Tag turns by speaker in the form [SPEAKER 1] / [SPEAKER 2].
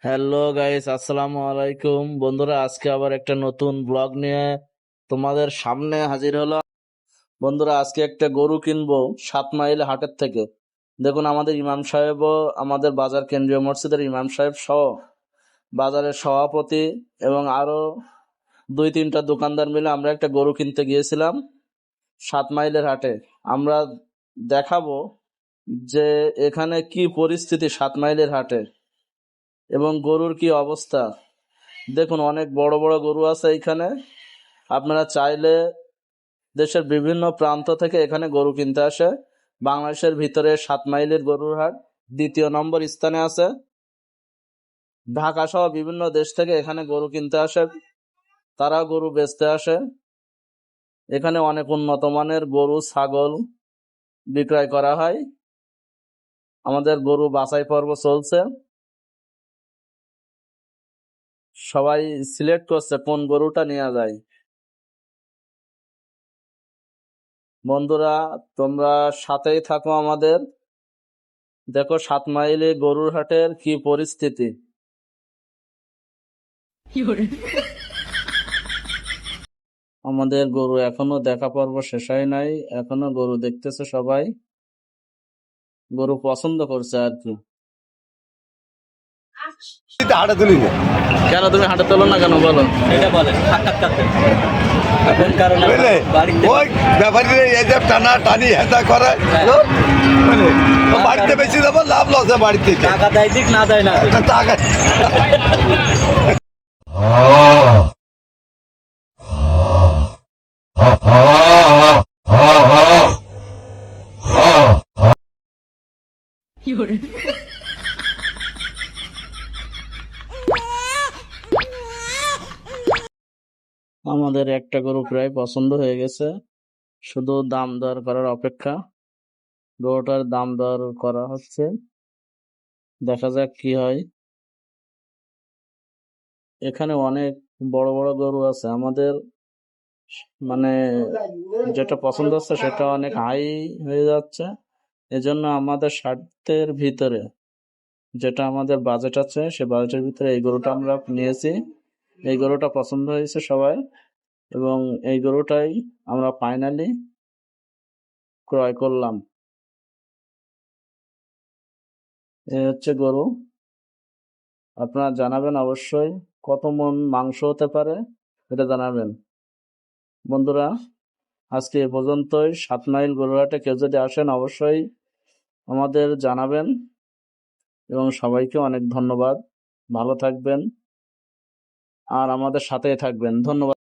[SPEAKER 1] Hello guys, আসসালামু আলাইকুম বন্ধুরা। আজকে আবার একটা নতুন ব্লগ নিয়ে তোমাদের সামনে হাজির হলাম। বন্ধুরা, আজকে একটা গরু কিনবো 7 মাইল হাটের থেকে। দেখুন, আমাদের ইমাম সাহেবও, আমাদের বাজার কেন্দ্রীয় মসজিদের ইমাম সাহেব সহ বাজারের সভাপতি এবং আরো 2-3টা দোকানদার মিলে আমরা একটা গরু কিনতে গিয়েছিলাম 7 মাইলের হাটে। আমরা দেখাবো যে এখানে কি পরিস্থিতি 7 মাইলের হাটে এবং গরুর কি অবস্থা। দেখুন, অনেক বড় বড় গরু আছে এখানে। আপনারা চাইলে দেশের বিভিন্ন প্রান্ত থেকে এখানে গরু কিনতে আসে। বাংলাদেশের ভিতরে 7 মাইলের গরুর হাট 2 নম্বর স্থানে আছে। ঢাকা সহ বিভিন্ন দেশ থেকে এখানে গরু কিনতে আসে, তারা গরু বেচতে আসে। এখানে অনেক উন্নত মানের গরু ছাগল বিক্রয় করা হয়। আমাদের গরু বাছাই পর্ব চলছে, সবাই সিলেক্ট করছে কোন গরুটা নেওয়া যায়। বন্ধুরা, তোমরা সাথেই থাকো আমাদের। দেখো 7 মাইলে গরুর হাটের কি পরিস্থিতি। আমাদের গরু এখনো দেখা পর্ব শেষ হয় নাই, এখনো গরু দেখতেছে সবাই, গরু পছন্দ করছে আর কি।
[SPEAKER 2] হাটে তুলি না
[SPEAKER 1] কেন তুমি হাটে তোলো না কেন, বলো।
[SPEAKER 3] এটা বলেন সাক্ষাৎকারতে কোন কারণে
[SPEAKER 2] বুঝলে
[SPEAKER 3] বাড়িতে
[SPEAKER 2] ওই ব্যাপারীরা এই যে টানা টানি হেতা করে মানে ও বাড়িতে বেশি যাবো লাভ লসে বাড়ি থেকে
[SPEAKER 3] টাকা দেয় দিক না দেয় না দিক।
[SPEAKER 2] টাকা
[SPEAKER 1] আমাদের একটা গরু প্রায় পছন্দ হয়ে গেছে, শুধু দাম দর করার অপেক্ষা। গরুটার দাম দর করা হচ্ছে, দেখা যাক কি হয়। এখানে অনেক বড় বড় গরু আছে। আমাদের মানে যেটা পছন্দ হচ্ছে সেটা অনেক হাই হয়ে যাচ্ছে। এজন্য আমাদের স্বার্থের ভিতরে, যেটা আমাদের বাজেট আছে সে বাজেটের ভিতরে এই গরুটা আমরা নিয়েছি। এই গরুটা পছন্দ হয়েছে সবাই এবং এই গরুটাই আমরা ফাইনালি ক্রয় করলাম। এ হচ্ছে গরু। আপনারা জানাবেন অবশ্যই কত মন মাংস হতে পারে, এটা জানাবেন। বন্ধুরা, আজকে এ পর্যন্তই। 7 মাইল গরুহাটে কেউ যদি আসেন অবশ্যই আমাদের জানাবেন এবং সবাইকে অনেক ধন্যবাদ। ভালো থাকবেন আর আমাদের সাথেই থাকবেন। ধন্যবাদ।